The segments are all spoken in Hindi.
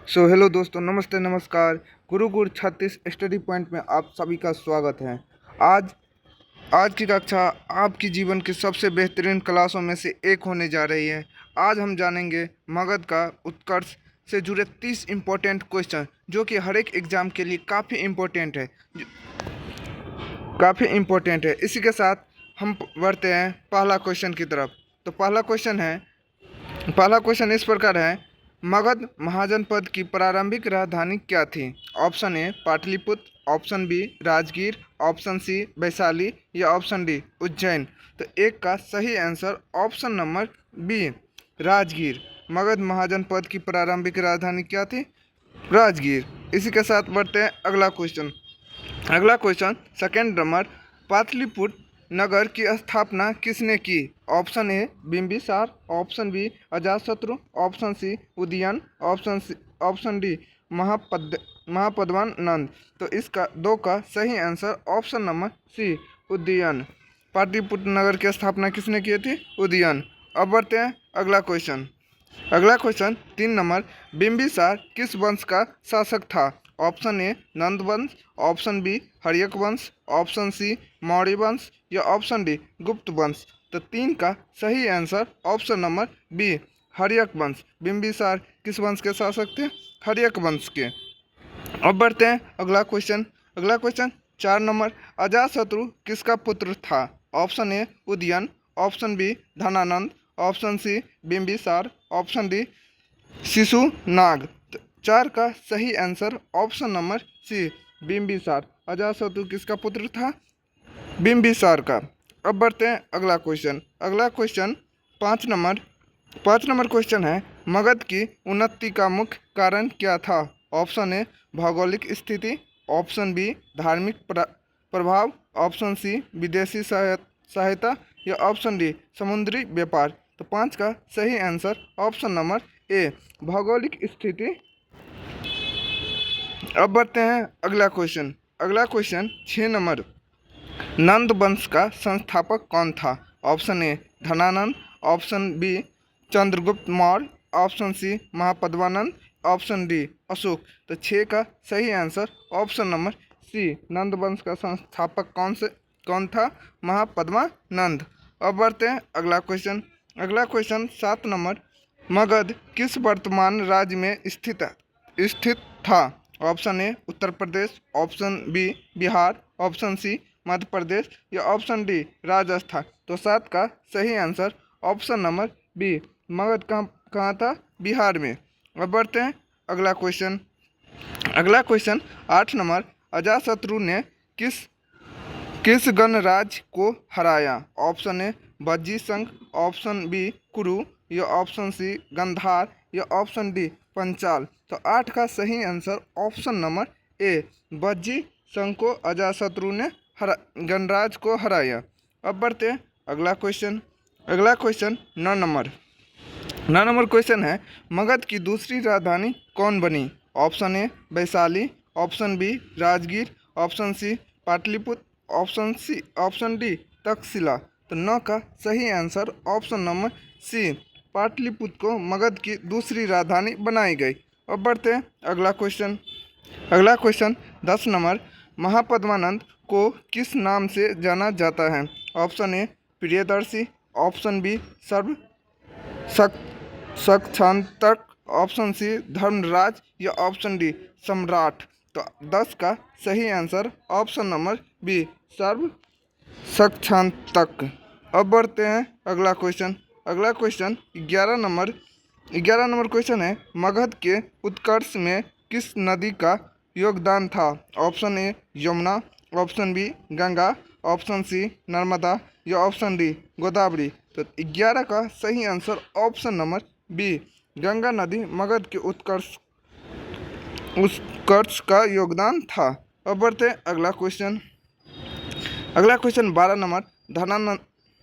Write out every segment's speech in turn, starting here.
हेलो दोस्तों, नमस्ते नमस्कार। गुरुकुल 36 स्टडी पॉइंट में आप सभी का स्वागत है। आज आज की कक्षा आपकी जीवन की सबसे बेहतरीन क्लासों में से एक होने जा रही है। आज हम जानेंगे मगध का उत्कर्ष से जुड़े 30 इम्पोर्टेंट क्वेश्चन, जो कि हर एक एग्ज़ाम के लिए काफ़ी इम्पोर्टेंट है। इसी के साथ हम बढ़ते हैं पहला क्वेश्चन की तरफ। तो पहला क्वेश्चन इस प्रकार है, मगध महाजनपद की प्रारंभिक राजधानी क्या थी? Option A Pataliputra, option B Rajgir, option C Vaishali या ऑप्शन डी उज्जैन। तो एक का सही answer option number B Rajgir. Magadh महाजनपद की प्रारंभिक राजधानी क्या थी? राजगीर। इसी के साथ बढ़ते हैं अगला क्वेश्चन सेकेंड नंबर, पाटलिपुत्र नगर की स्थापना किसने की? Option A Bimbisara, option B Ajatashatru, option C Udayin, option D Mahapadmananda. तो इसका दो का सही answer option number C Udayin. Pataliputra नगर की स्थापना किसने की थी? उदयन। अब बढ़ते हैं अगला क्वेश्चन 3 नंबर, बिंबिसार किस वंश का शासक था? ऑप्शन ए नंद वंश, ऑप्शन बी हर्यक वंश, ऑप्शन सी मौर्य वंश या ऑप्शन डी गुप्त वंश। तो 3 का सही answer option number B Haryanka वंश। बिंबिसार किस वंश के शासक थे? हर्यक वंश के। अब बढ़ते हैं अगला क्वेश्चन 4 नंबर, अजातशत्रु किसका पुत्र था? Option A Udayan, option B Dhanananda, option C Bimbisara, option D Shishunaga. 4 का सही answer option number C Bimbisara. Ajatashatru किसका पुत्र था? बिंबिसार का। अब बढ़ते हैं अगला क्वेश्चन 5 नंबर क्वेश्चन है, मगध की उन्नति का मुख्य कारण क्या था? ऑप्शन ए भौगोलिक स्थिति, ऑप्शन बी धार्मिक प्रभाव, ऑप्शन सी विदेशी सहायता या ऑप्शन डी समुद्री व्यापार। तो 5 का सही आंसर ऑप्शन नंबर ए भौगोलिक स्थिति। अब बढ़ते हैं अगला क्वेश्चन 6 नंबर, नंद वंश का संस्थापक कौन था? Option A Dhanananda, option B Chandragupta Maurya, option C Mahapadmananda, option D Ashoka. तो 6 का सही answer option number C Nanda वंश का संस्थापक कौन था? महापद्मानंद। अब बढ़ते हैं अगला क्वेश्चन 7 नंबर, मगध किस वर्तमान राज्य में स्थित था? Option A Uttar Pradesh, option B Bihar, option C Madhya Pradesh या ऑप्शन डी राजस्थान। तो 7 का सही answer option number B Magadh कहाँ था? बिहार में। अब बढ़ते हैं अगला क्वेश्चन 8 नंबर, अजातशत्रु ने किस गणराज्य को हराया? ऑप्शन ए बज्जी संघ, ऑप्शन बी कुरु या ऑप्शन सी गंधार या ऑप्शन डी पंचाल। तो 8 का सही आंसर ऑप्शन नंबर ए बज्जी संघ को अजातशत्रु ने गणराज्य को हराया। अब बढ़ते हैं अगला क्वेश्चन 9 नंबर क्वेश्चन है, मगध की दूसरी राजधानी कौन बनी? Option A Vaishali, option B Rajgir, option C Pataliputra, option D Taxila. तो 9 का सही answer option number C Pataliputra को मगध की दूसरी राजधानी बनाई गई। अब बढ़ते हैं अगला क्वेश्चन 10 नंबर, महापद्मानंद को किस नाम से जाना जाता है? Option A Priyadarshi, option B सर्व सक्षांतक, ऑप्शन सी धर्मराज या ऑप्शन डी सम्राट। तो 10 का सही आंसर ऑप्शन नंबर बी सर्व सक्षांतक। अब बढ़ते हैं अगला क्वेश्चन 11 नंबर क्वेश्चन है, मगध के उत्कर्ष में किस नदी का योगदान था? Option A Yamuna, option B Ganga, option C Narmada या ऑप्शन डी गोदावरी। तो 11 का सही answer option number B Ganga नदी मगध के उत्कर्ष का योगदान था। अब बढ़ते अगला क्वेश्चन 12 नंबर,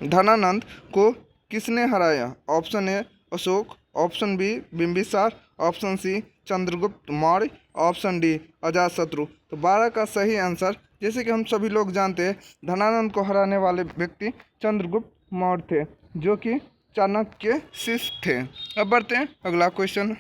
धनानंद को किसने हराया? Option A Ashoka, option B Bimbisara, option C Chandragupta Maurya, option D Ajatashatru. तो 12 का सही आंसर, जैसे कि हम सभी लोग जानते हैं, धनानंद को हराने वाले व्यक्ति चंद्रगुप्त मौर्य थे, जो कि चाणक्य के शिष्य थे। अब बढ़ते हैं अगला क्वेश्चन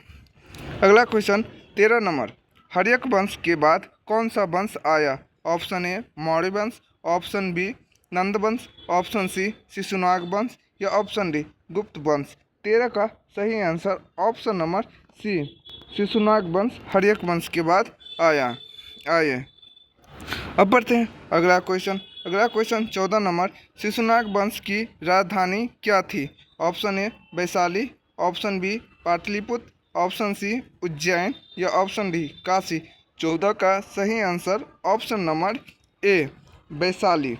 13 नंबर, हर्यक वंश के बाद कौन सा वंश आया? ऑप्शन ए मौर्य वंश, ऑप्शन बी नंद वंश, ऑप्शन सी शिशुनाग वंश या ऑप्शन डी गुप्त वंश। 13 का सही answer option number C Shishunaga वंश हर्यक वंश के बाद आए। अब बढ़ते हैं अगला क्वेश्चन। अगला क्वेश्चन 14 नंबर, शिशुनाग वंश की राजधानी क्या थी? Option A Vaishali, option B Pataliputra, option C Ujjain या ऑप्शन डी काशी। 14 का सही answer option number A Vaishali.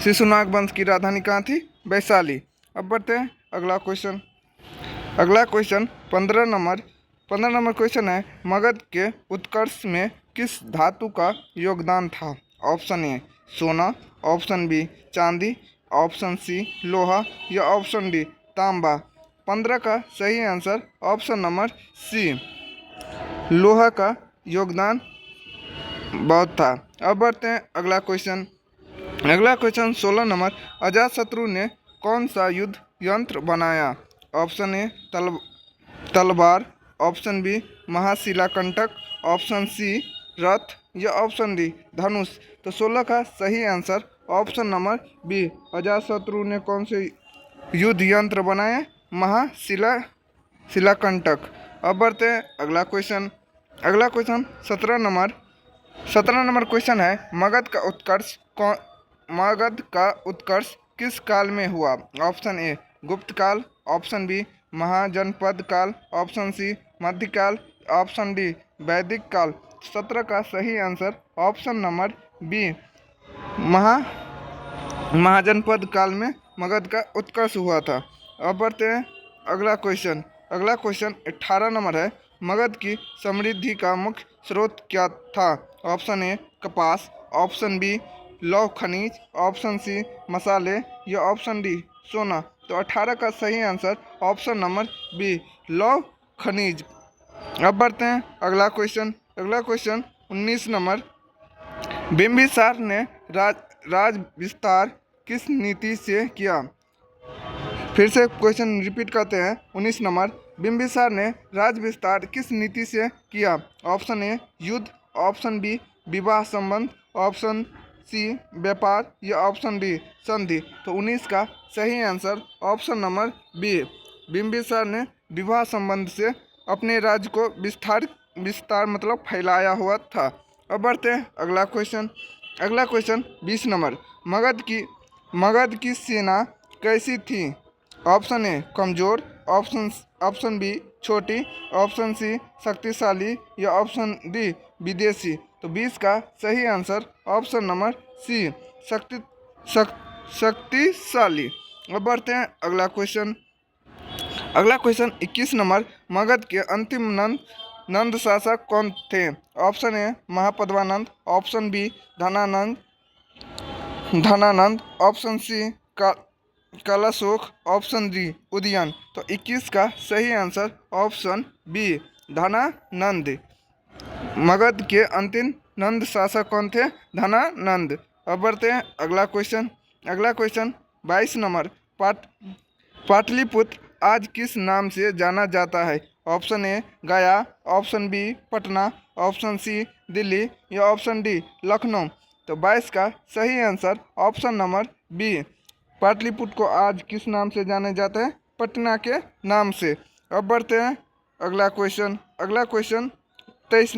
Shishunaga वंश की राजधानी कहाँ थी? वैशाली। अब बढ़ते हैं अगला क्वेश्चन। अगला क्वेश्चन 15 नंबर क्वेश्चन है, मगध के उत्कर्ष में किस धातु का योगदान था? ऑप्शन ए सोना, ऑप्शन बी चांदी, ऑप्शन सी लोहा या ऑप्शन डी तांबा। 15 का सही आंसर ऑप्शन नंबर सी लोहा का योगदान बहुत था। अब बढ़ते हैं अगला क्वेश्चन। अगला क्वेश्चन 16 नंबर, अजातशत्रु ने कौन सा युद्ध यंत्र बनाया? ऑप्शन ए तलवार, option B Mahashilakantaka, option C रथ या ऑप्शन डी धनुष। तो 16 का सही answer option number B Ajatashatru ने कौन से युद्ध यंत्र बनाए? शिलाकंटक। अब बढ़ते हैं अगला क्वेश्चन। अगला क्वेश्चन 17 नंबर क्वेश्चन है, मगध का उत्कर्ष किस काल में हुआ? ऑप्शन ए गुप्त काल, ऑप्शन बी महाजनपद काल, ऑप्शन सी मध्यकाल, ऑप्शन डी वैदिक काल। 17 का सही आंसर ऑप्शन नंबर बी महाजनपद काल में मगध का उत्कर्ष हुआ था। अब बढ़ते हैं अगला क्वेश्चन। अगला क्वेश्चन 18 नंबर है, मगध की समृद्धि का मुख्य स्रोत क्या था? ऑप्शन ए कपास, ऑप्शन बी लौह खनिज, ऑप्शन सी मसाले या ऑप्शन डी सोना। तो 18 का सही आंसर ऑप्शन नंबर बी लौह खनिज। अब बढ़ते हैं अगला क्वेश्चन। अगला क्वेश्चन 19 नंबर, बिंबिसार ने राज विस्तार किस नीति से किया? फिर से क्वेश्चन रिपीट करते हैं। 19 नंबर, बिंबिसार ने राज विस्तार किस नीति से किया? ऑप्शन ए युद्ध, ऑप्शन बी विवाह संबंध, ऑप्शन सी व्यापार या ऑप्शन डी संधि। तो 19 का सही answer option number B Bimbisara ने विवाह संबंध से अपने राज्य को विस्तार मतलब फैलाया हुआ था। अब बढ़ते हैं अगला क्वेश्चन। अगला क्वेश्चन 20 नंबर, मगध की सेना कैसी थी? ऑप्शन ए कमजोर, ऑप्शन बी छोटी, ऑप्शन सी शक्तिशाली या ऑप्शन डी विदेशी। तो 20 का सही आंसर ऑप्शन नंबर सी शक्तिशाली। अब बढ़ते हैं अगला क्वेश्चन। अगला क्वेश्चन 21 नंबर, मगध के अंतिम नंद शासक कौन थे? Option A Mahapadmananda, option B Dhanananda, option C Kalashoka, option D Udayan. तो 21 का सही answer option B Dhanananda. Magadh के अंतिम नंद शासक कौन थे? धनानंद। अब बढ़ते हैं अगला क्वेश्चन। अगला क्वेश्चन 22 नंबर, पाटलिपुत्र आज किस नाम से जाना जाता है? Option A Gaya, option B Patna, option C Delhi या ऑप्शन डी लखनऊ। तो 22 का सही answer option number B Pataliputra को आज किस नाम से जाने जाता है? पटना के नाम से। अब बढ़ते हैं अगला क्वेश्चन। अगला क्वेश्चन 23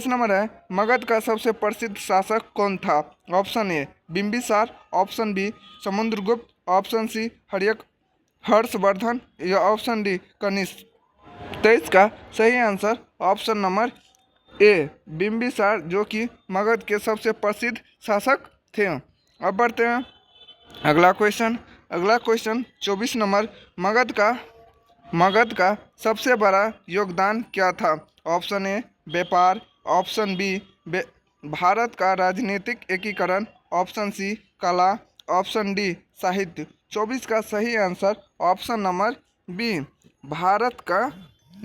नंबर है, मगध का सबसे प्रसिद्ध शासक कौन था? Option A Bimbisara, option B Samudragupta, option C Harshavardhana या ऑप्शन डी कनिष्क। 23 का सही answer option number A Bimbisara, जो कि मगध के सबसे प्रसिद्ध शासक थे। अब बढ़ते हैं अगला क्वेश्चन। अगला क्वेश्चन 24 नंबर, मगध का सबसे बड़ा योगदान क्या था? ऑप्शन ए व्यापार, ऑप्शन बी भारत का राजनीतिक एकीकरण, ऑप्शन सी कला, ऑप्शन डी साहित्य। 24 का सही answer option number B Bharat का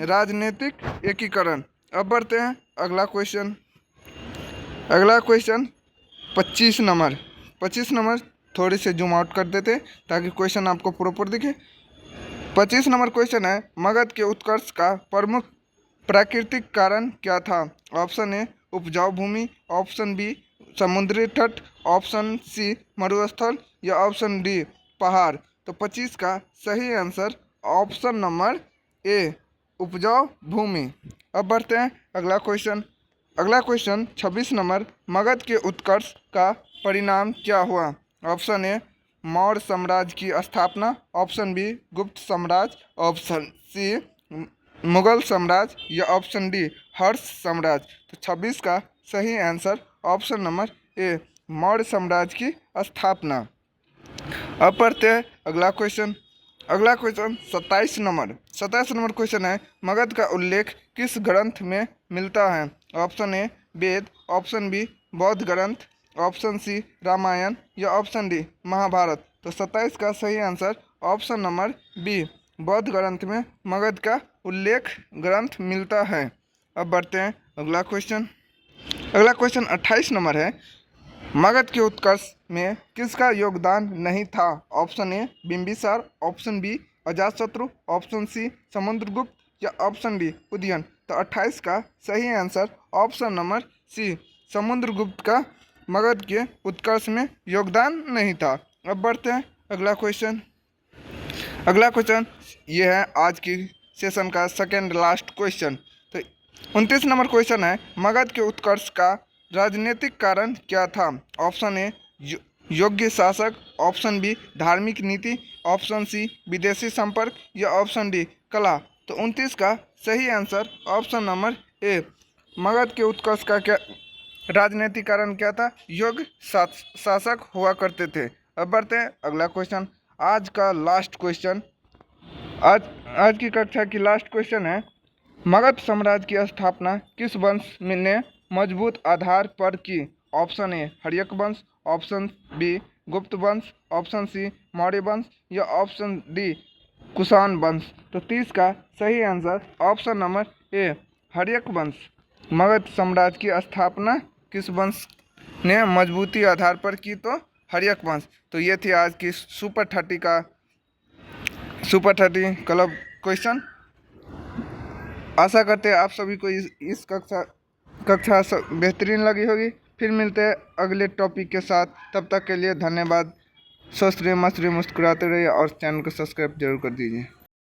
राजनीतिक एकीकरण। अब बढ़ते हैं अगला क्वेश्चन। अगला क्वेश्चन 25 नंबर थोड़े से जूम आउट कर देते ताकि क्वेश्चन आपको प्रॉपर दिखे। 25 नंबर क्वेश्चन है, मगध के उत्कर्ष का प्रमुख प्राकृतिक कारण क्या था? ऑप्शन ए उपजाऊ भूमि, ऑप्शन बी समुद्री तट, ऑप्शन सी मरुस्थल या ऑप्शन डी पहाड़। तो 25 का सही आंसर ऑप्शन नंबर ए उपजाऊ भूमि। अब बढ़ते हैं अगला क्वेश्चन। अगला क्वेश्चन 26 नंबर, मगध के उत्कर्ष का परिणाम क्या हुआ? ऑप्शन ए मौर्य साम्राज्य की स्थापना, ऑप्शन बी गुप्त साम्राज्य, ऑप्शन सी मुगल साम्राज्य या ऑप्शन डी हर्ष साम्राज्य। तो 26 का सही आंसर ऑप्शन नंबर ए मौर्य साम्राज्य की स्थापना। अब पढ़ते हैं अगला क्वेश्चन। अगला क्वेश्चन 27 नंबर क्वेश्चन है, मगध का उल्लेख किस ग्रंथ में मिलता है? ऑप्शन ए वेद, ऑप्शन बी बौद्ध ग्रंथ, ऑप्शन सी रामायण या ऑप्शन डी महाभारत। तो 27 का सही आंसर ऑप्शन नंबर बी बौद्ध ग्रंथ में मगध का उल्लेख ग्रंथ मिलता है। अब बढ़ते हैं अगला क्वेश्चन। अगला क्वेश्चन 28 नंबर है, मगध के उत्कर्ष में किसका योगदान नहीं था? Option A Bimbisara, option B Ajatashatru, option C Samudragupta या ऑप्शन डी उदयन। तो 28 का सही answer option number C Samudragupta का मगध के उत्कर्ष में योगदान नहीं था। अब बढ़ते हैं अगला क्वेश्चन। अगला क्वेश्चन ये है आज की सेशन का सेकेंड लास्ट क्वेश्चन। तो 29 नंबर क्वेश्चन है, मगध के उत्कर्ष का राजनीतिक कारण क्या था? ऑप्शन ए योग्य शासक, ऑप्शन बी धार्मिक नीति, ऑप्शन सी विदेशी संपर्क या ऑप्शन डी कला। तो 29 का सही आंसर ऑप्शन नंबर ए मगध के उत्कर्ष का क्या राजनीतिक कारण क्या था? योग्य शासक हुआ करते थे। अब बढ़ते हैं अगला क्वेश्चन। आज का लास्ट क्वेश्चन, आज की कक्षा की लास्ट क्वेश्चन है, मगध साम्राज्य की स्थापना किस वंश ने मजबूत आधार पर की? ऑप्शन ए हर्यक वंश, ऑप्शन बी गुप्त वंश, ऑप्शन सी मौर्य वंश या ऑप्शन डी कुषाण वंश। तो 30 का सही answer option number A Haryanka वंश। मगध साम्राज्य की स्थापना किस वंश ने मजबूती आधार पर की? तो हर्यक वंश। तो ये थी आज की सुपर 30 क्लब क्वेश्चन। आशा करते हैं आप सभी को इस कक्षा बेहतरीन लगी होगी। फिर मिलते हैं अगले टॉपिक के साथ, तब तक के लिए धन्यवाद। स्वस्थ रहिए, मस्त रहिए, मुस्कुराते रहिए और चैनल को सब्सक्राइब जरूर कर दीजिए।